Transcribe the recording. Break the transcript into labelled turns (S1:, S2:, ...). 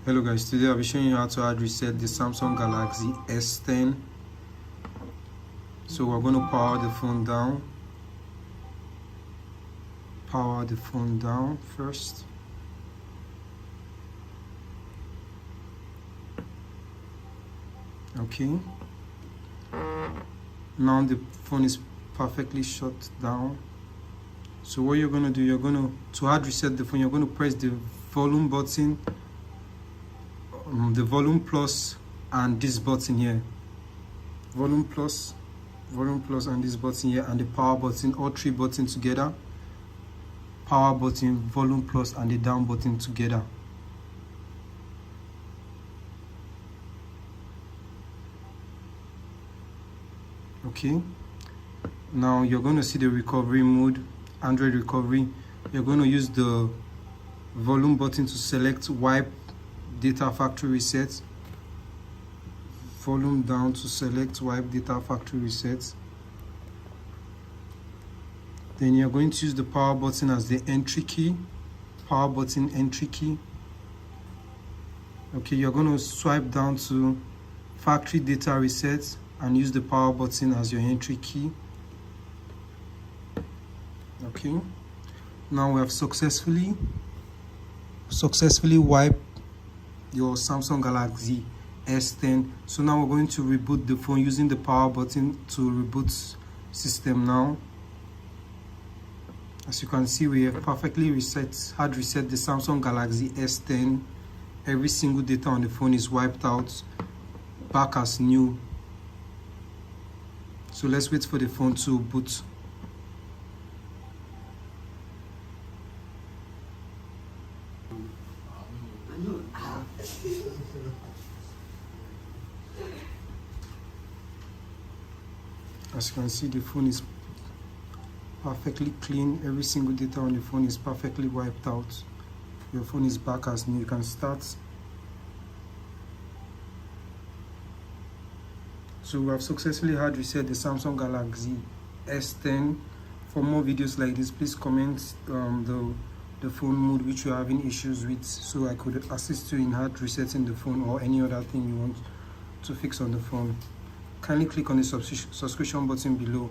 S1: Hello guys, today I'll be showing you how to hard reset the Samsung Galaxy S10. So we're going to power the phone down. Power the phone down first. Okay. Now the phone is perfectly shut down. So what you're going to do, to hard reset the phone, you're going to press the volume button, the volume plus, and this button here. Volume plus, and this button here, and the power button, all three buttons together. Power button, volume plus, and the down button together. Okay. Now you're going to see the recovery mode, Android recovery. You're going to use the volume button to select wipe data factory reset. Volume down to select wipe data factory reset. Then you're going to use the power button as the entry key. Power button, entry key. Okay, you're going to swipe down to factory data reset and use the power button as your entry key. Okay, now we have successfully wiped your Samsung Galaxy S10. So now we're going to reboot the phone using the power button to reboot system now. As you can see, we have perfectly hard reset the Samsung Galaxy S10. Every single data on the phone is wiped out, back as new. So let's wait for the phone to boot. As you can see, the phone is perfectly clean. Every single data on the phone is perfectly wiped out. Your phone is back as new. You can start. So we have successfully hard reset the Samsung Galaxy S10. For more videos like this, please comment the phone mode which you're having issues with, so I could assist you in hard resetting the phone or any other thing you want to fix on the phone. Kindly click on the subscription button below